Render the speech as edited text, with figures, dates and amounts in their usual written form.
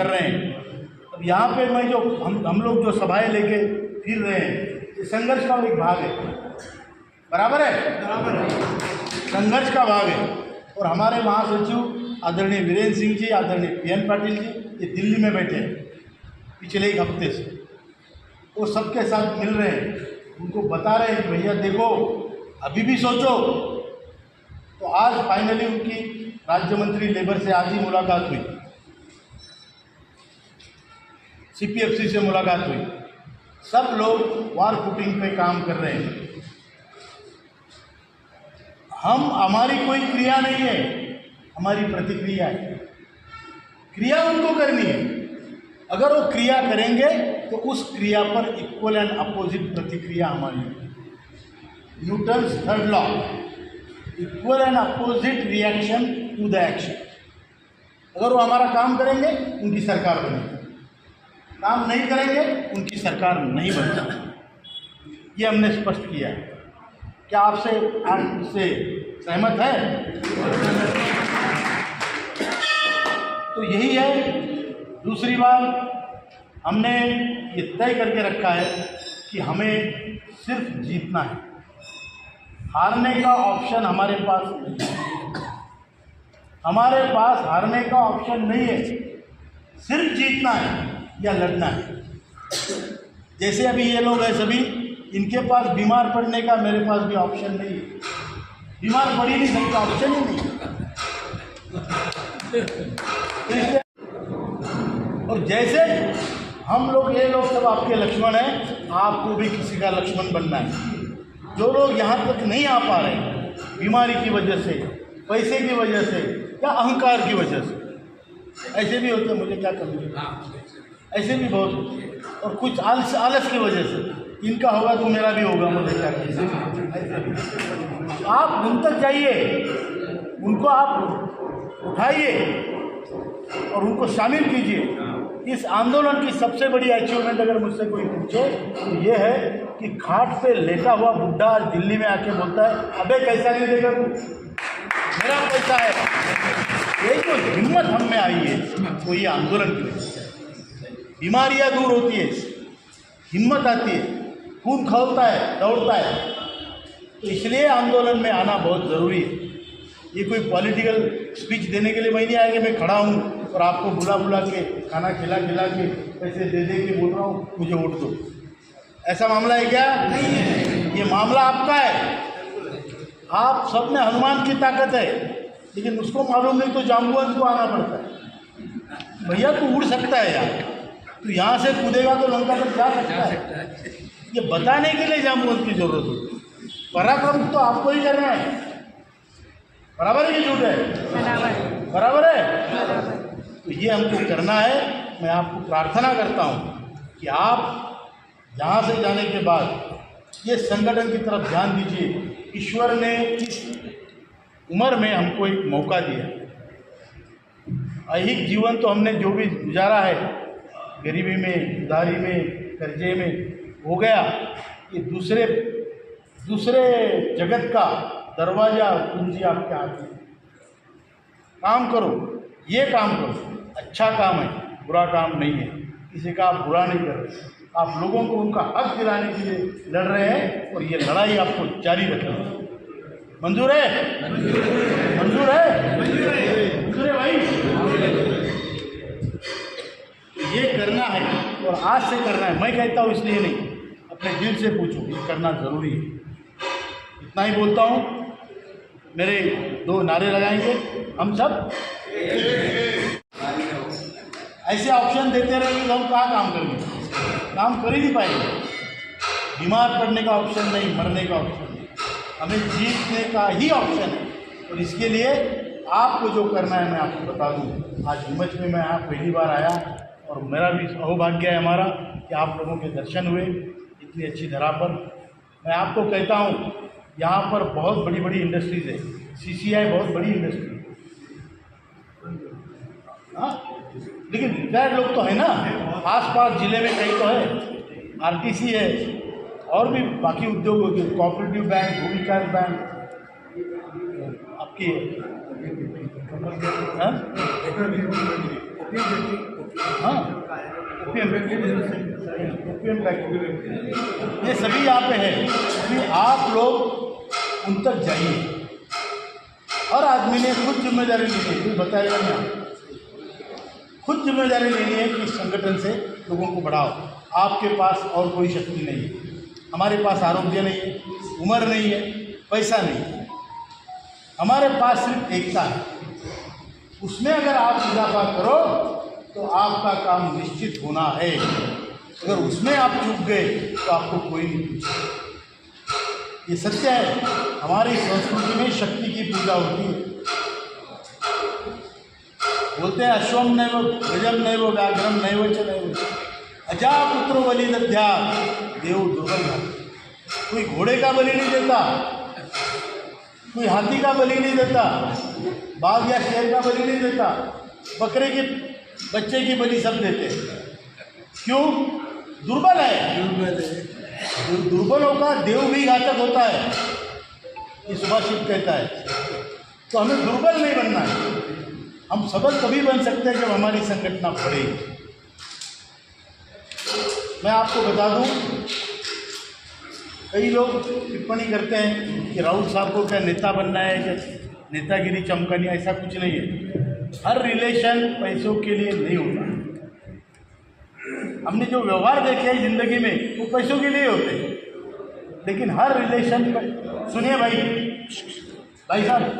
कर रहे हैं। अब यहाँ पे मैं जो हम लोग जो सभाएं लेके फिर रहे हैं, ये संघर्ष का एक भाग है। बराबर है? बराबर है, संघर्ष का भाग है। और हमारे महासचिव आदरणीय वीरेंद्र सिंह जी, आदरणीय PN पाटिल जी, ये दिल्ली में बैठे हैं पिछले एक हफ्ते से। वो सबके साथ मिल रहे हैं, उनको बता रहे हैं कि भैया देखो अभी भी सोचो। तो आज फाइनली उनकी राज्य मंत्री लेबर से आज ही मुलाकात हुई, CPFC से मुलाकात हुई। सब लोग वार फुटिंग पे काम कर रहे हैं। हमारी कोई क्रिया नहीं है, हमारी प्रतिक्रिया है। क्रिया उनको करनी है। अगर वो क्रिया करेंगे तो उस क्रिया पर इक्वल एंड अपोजिट प्रतिक्रिया हमारी है। Newton's third law, equal and opposite reaction to the action. अगर वो हमारा काम करेंगे उनकी सरकार बनेगी, काम नहीं करेंगे उनकी सरकार नहीं बन सकती। ये हमने स्पष्ट किया है। क्या आप इससे सहमत है? तो यही है। दूसरी बात, हमने ये तय करके रखा है कि हमें सिर्फ जीतना है, हारने का ऑप्शन हमारे पास नहीं है। हमारे पास हारने का ऑप्शन नहीं है, सिर्फ जीतना है या लड़ना है। जैसे अभी ये लोग हैं सभी, इनके पास बीमार पड़ने का, मेरे पास भी ऑप्शन नहीं है। बीमार पड़ ही नहीं सकता, ऑप्शन ही नहीं। और जैसे हम लोग, ये लोग सब आपके लक्ष्मण हैं, आपको भी किसी का लक्ष्मण बनना है। जो लोग यहाँ तक नहीं आ पा रहे, बीमारी की वजह से, पैसे की वजह से या अहंकार की वजह से, ऐसे भी होते हैं, मुझे क्या करना, ऐसे भी बहुत होते हैं। और कुछ आलस की वजह से, इनका होगा तो मेरा भी होगा, मुझे क्या करना। आप उन तक जाइए, उनको आप उठाइए और उनको शामिल कीजिए। इस आंदोलन की सबसे बड़ी अचीवमेंट अगर मुझसे कोई पूछे तो ये है कि खाट पे लेटा हुआ बुढ़ा आज दिल्ली में आके बोलता है, अबे कैसा नहीं देगा तू, मेरा पैसा है। यही तो हिम्मत हम में आई है, तो ये आंदोलन की वजह से बीमारियां दूर होती है, हिम्मत आती है, खून खौलता है, दौड़ता है। तो इसलिए आंदोलन में आना बहुत ज़रूरी है। ये कोई पॉलिटिकल स्पीच देने के लिए मैं नहीं आया कि मैं खड़ा हूँ और आपको बुला के खाना खिला के पैसे दे के बोल रहा हूँ मुझे वोट दो। ऐसा मामला है क्या? नहीं है। ये मामला आपका है। आप सब में हनुमान की ताकत है, लेकिन उसको मालूम नहीं तो जाम्बुवंत को आना पड़ता है। भैया तू उड़ सकता है यार, तू यहाँ से कूदेगा तो लंका तक जा सकता है। ये बताने के लिए जाम्बुवंत की जरूरत होती है। पराक्रम तो आपको ही करना है। बराबर है कि झूठ है? बराबर है। तो ये हमको करना है। मैं आपको प्रार्थना करता हूँ कि आप यहाँ से जाने के बाद ये संगठन की तरफ ध्यान दीजिए। ईश्वर ने इस उम्र में हमको एक मौका दिया। ऐहिक जीवन तो हमने जो भी गुजारा है, गरीबी में, उधारी में, कर्जे में हो गया। ये दूसरे जगत का दरवाजा कुंजी आपके हाथ में। काम करो, ये काम करो, अच्छा काम है, बुरा काम नहीं है। किसी का आप बुरा नहीं कर रहे, आप लोगों को उनका हक दिलाने के लिए लड़ रहे हैं और ये लड़ाई आपको जारी रखना है। मंजूर है? मंजूर है? मंजूर है भाई। ये करना है और आज से करना है। मैं कहता हूँ इसलिए नहीं, अपने दिल से पूछो, ये करना ज़रूरी है। इतना ही बोलता हूँ। मेरे 2 नारे लगाएंगे हम सब। ऐसे ऑप्शन देते रहेंगे तो हम कहाँ काम करेंगे? काम कर ही नहीं पाएंगे। बीमार पड़ने का ऑप्शन नहीं, मरने का ऑप्शन नहीं, हमें जीतने का ही ऑप्शन है। और इसके लिए आपको जो करना है मैं आपको बता दूँ। आज हिम्मत में मैं यहाँ पहली बार आया और मेरा भी सौभाग्य है हमारा कि आप लोगों के दर्शन हुए इतनी अच्छी धरा पर। मैं आपको कहता हूँ यहाँ पर बहुत बड़ी बड़ी इंडस्ट्रीज़ है। CCI बहुत बड़ी इंडस्ट्री है, हाँ, लेकिन रिटायर्ड लोग तो है ना, आस-पास ज़िले में कई तो है। RTC है और भी बाकी उद्योग होते हैं, कोऑपरेटिव बैंक, भूविकास बैंक, आपकी हाँ, ओपीएम फैक्ट्री, ये सभी यहाँ पे है। इसलिए आप लोग उन तक जाइए। हर आदमी ने खुद जिम्मेदारी लेनी है, कोई बताएगा नहीं, खुद जिम्मेदारी लेनी है कि इस संगठन से लोगों को बढ़ाओ। आपके पास और कोई शक्ति नहीं है, हमारे पास आरोग्य नहीं है, उम्र नहीं है, पैसा नहीं है, हमारे पास सिर्फ एकता है। उसमें अगर आप इजाफा करो तो आपका काम निश्चित होना है। अगर उसमें आप चूक गए तो आपको कोई नहीं पूछे। ये सत्य है। हमारी संस्कृति में शक्ति की पूजा होती है। बोलते हैं अश्वम नैव गजम नैव व्याघ्रम नैव च नैव अजापुत्रो बलि दद्या देव दुर्बल है। कोई घोड़े का बलि नहीं देता, कोई हाथी का बलि नहीं देता, बाघ या शेर का बलि नहीं देता, बकरे के बच्चे की बलि सब देते हैं। क्यों? दुर्बल है। दुर्बलों का देव भी घातक होता है, ये सुभाषित कहता है। तो हमें दुर्बल नहीं बनना है। हम सबल तभी बन सकते हैं जब हमारी संगठन बढ़ेगी। मैं आपको बता दूं, कई लोग टिप्पणी करते हैं कि राहुल साहब को क्या नेता बनना है, क्या नेतागिरी चमकानी, ऐसा कुछ नहीं है। हर रिलेशन पैसों के लिए नहीं होता। हमने जो व्यवहार देखे हैं जिंदगी में वो पैसों के लिए होते हैं, लेकिन हर रिलेशन, सुनिए भाई साहब,